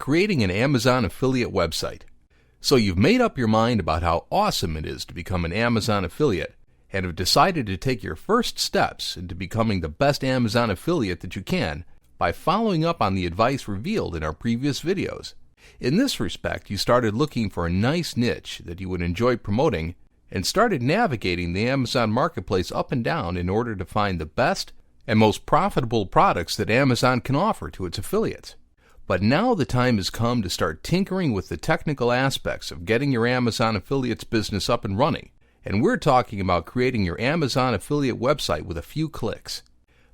creating an Amazon affiliate website. So you've made up your mind about how awesome it is to become an Amazon affiliate and have decided to take your first steps into becoming the best Amazon affiliate that you can by following up on the advice revealed in our previous videos. In this respect, you started looking for a nice niche that you would enjoy promoting and started navigating the Amazon marketplace up and down in order to find the best and most profitable products that Amazon can offer to its affiliates. But now the time has come to start tinkering with the technical aspects of getting your Amazon affiliates business up and running, and we're talking about creating your Amazon affiliate website with a few clicks.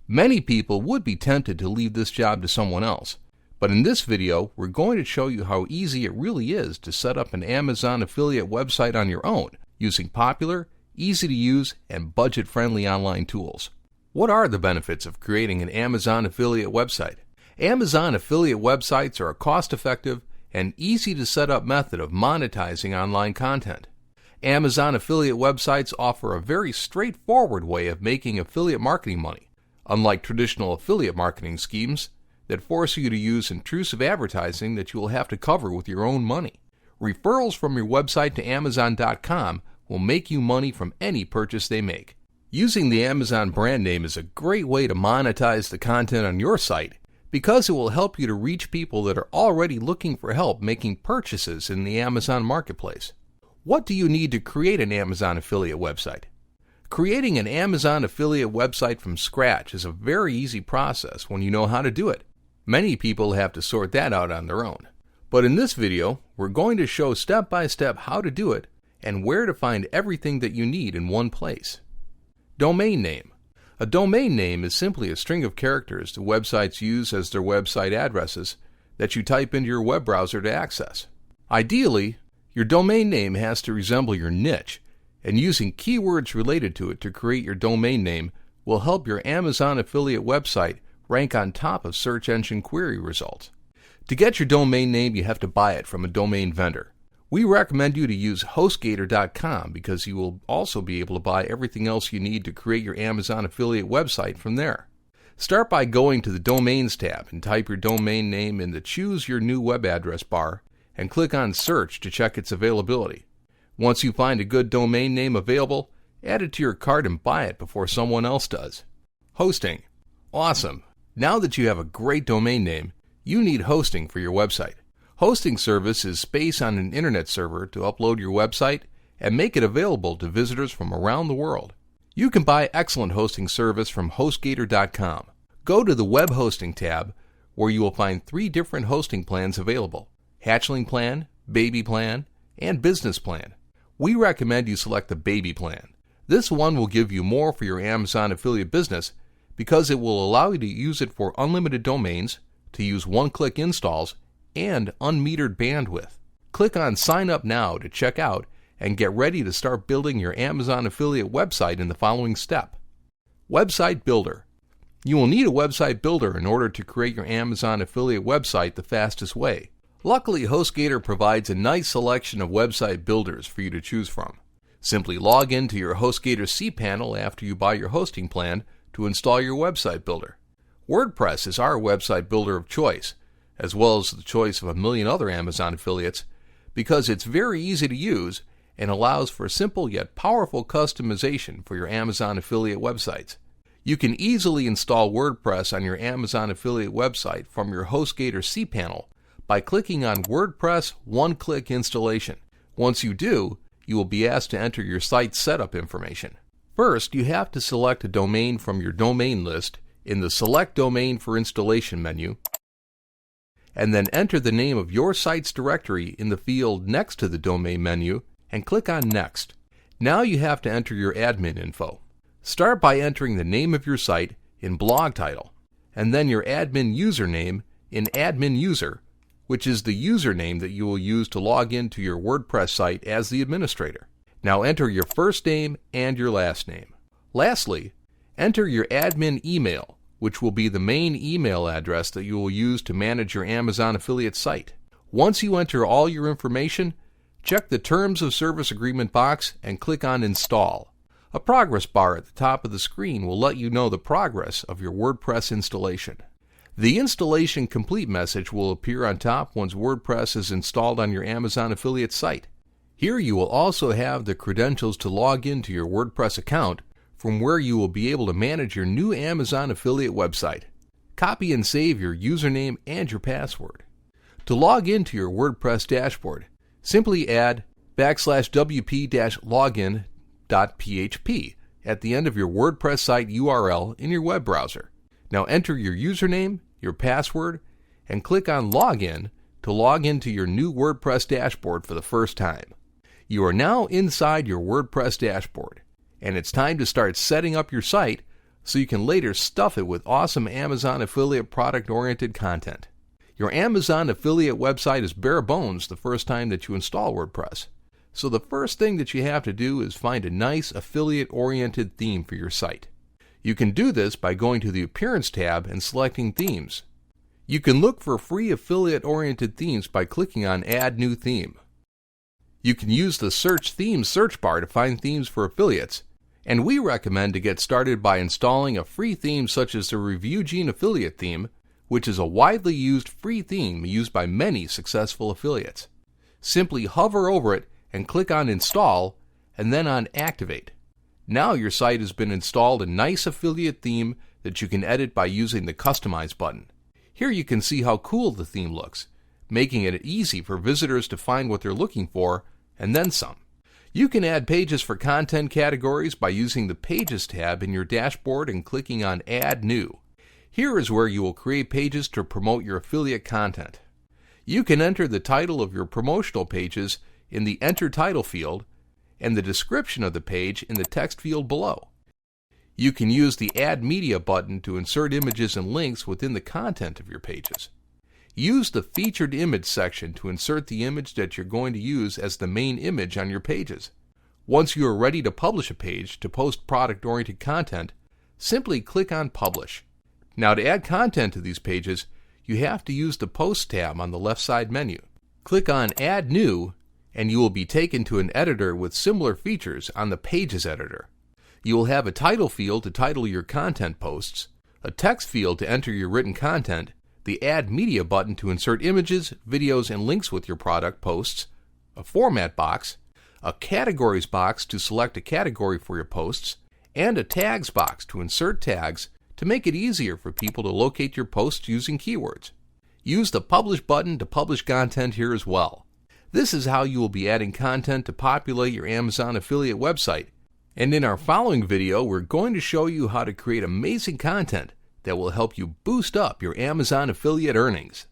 Many people would be tempted to leave this job to someone else, but in this video we're going to show you how easy it really is to set up an Amazon affiliate website on your own using popular, easy-to-use, and budget-friendly online tools. What are the benefits of creating an Amazon affiliate website? Amazon affiliate websites are a cost-effective and easy-to-set-up method of monetizing online content. Amazon affiliate websites offer a very straightforward way of making affiliate marketing money, unlike traditional affiliate marketing schemes that force you to use intrusive advertising that you will have to cover with your own money. Referrals from your website to Amazon.com will make you money from any purchase they make. Using the Amazon brand name is a great way to monetize the content on your site because it will help you to reach people that are already looking for help making purchases in the Amazon marketplace. What do you need to create an Amazon affiliate website? Creating an Amazon affiliate website from scratch is a very easy process when you know how to do it. Many people have to sort that out on their own. But in this video, we're going to show step by step how to do it and where to find everything that you need in one place. Domain name. A domain name is simply a string of characters the websites use as their website addresses that you type into your web browser to access. Ideally, your domain name has to resemble your niche, and using keywords related to it to create your domain name will help your Amazon affiliate website rank on top of search engine query results. To get your domain name, you have to buy it from a domain vendor. We recommend you to use HostGator.com because you will also be able to buy everything else you need to create your Amazon affiliate website from there. Start by going to the Domains tab and type your domain name in the Choose Your New Web Address bar and click on Search to check its availability. Once you find a good domain name available, add it to your cart and buy it before someone else does. Hosting. Awesome! Now that you have a great domain name, you need hosting for your website. Hosting service is space on an internet server to upload your website and make it available to visitors from around the world. You can buy excellent hosting service from HostGator.com. Go to the Web Hosting tab where you will find 3 different hosting plans available: Hatchling Plan, Baby Plan, and Business Plan. We recommend you select the Baby Plan. This one will give you more for your Amazon affiliate business because it will allow you to use it for unlimited domains, to use one-click installs, and unmetered bandwidth. Click on Sign Up Now to check out and get ready to start building your Amazon affiliate website in the following step. Website Builder. You will need a website builder in order to create your Amazon affiliate website the fastest way. Luckily, HostGator provides a nice selection of website builders for you to choose from. Simply log into your HostGator cPanel after you buy your hosting plan to install your website builder. WordPress is our website builder of choice, as well as the choice of a million other Amazon affiliates, because it's very easy to use and allows for simple yet powerful customization for your Amazon affiliate websites. You can easily install WordPress on your Amazon affiliate website from your HostGator cPanel by clicking on WordPress One-Click Installation. Once you do, you will be asked to enter your site setup information. First, you have to select a domain from your domain list in the Select Domain for Installation menu, and then enter the name of your site's directory in the field next to the domain menu and click on Next. Now you have to enter your admin info. Start by entering the name of your site in blog title, and then your admin username in admin user, which is the username that you will use to log into your WordPress site as the administrator. Now enter your first name and your last name. Lastly, enter your admin email, which will be the main email address that you will use to manage your Amazon affiliate site. Once you enter all your information, check the Terms of Service Agreement box and click on Install. A progress bar at the top of the screen will let you know the progress of your WordPress installation. The installation complete message will appear on top once WordPress is installed on your Amazon affiliate site. Here you will also have the credentials to log into your WordPress account, from where you will be able to manage your new Amazon affiliate website. Copy and save your username and your password. To log into your WordPress dashboard, simply add \wp-login.php at the end of your WordPress site URL in your web browser. Now enter your username, your password, and click on Login to log into your new WordPress dashboard for the first time. You are now inside your WordPress dashboard, and it's time to start setting up your site so you can later stuff it with awesome Amazon affiliate product-oriented content. Your Amazon affiliate website is bare bones the first time that you install WordPress. So the first thing that you have to do is find a nice affiliate-oriented theme for your site. You can do this by going to the Appearance tab and selecting Themes. You can look for free affiliate-oriented themes by clicking on Add New Theme. You can use the Search Themes search bar to find themes for affiliates, and we recommend to get started by installing a free theme such as the Review Gene Affiliate theme, which is a widely used free theme used by many successful affiliates. Simply hover over it and click on Install, and then on Activate. Now your site has been installed a nice affiliate theme that you can edit by using the Customize button. Here you can see how cool the theme looks, making it easy for visitors to find what they're looking for, and then some. You can add pages for content categories by using the Pages tab in your dashboard and clicking on Add New. Here is where you will create pages to promote your affiliate content. You can enter the title of your promotional pages in the Enter Title field and the description of the page in the text field below. You can use the Add Media button to insert images and links within the content of your pages. Use the Featured Image section to insert the image that you're going to use as the main image on your pages. Once you are ready to publish a page to post product-oriented content, simply click on Publish. Now to add content to these pages, you have to use the Post tab on the left side menu. Click on Add New, and you will be taken to an editor with similar features on the Pages editor. You will have a title field to title your content posts, a text field to enter your written content, the Add Media button to insert images, videos, and links with your product posts, a format box, a categories box to select a category for your posts, and a tags box to insert tags to make it easier for people to locate your posts using keywords. Use the Publish button to publish content here as well. This is how you will be adding content to populate your Amazon affiliate website. And in our following video, we're going to show you how to create amazing content that will help you boost up your Amazon affiliate earnings.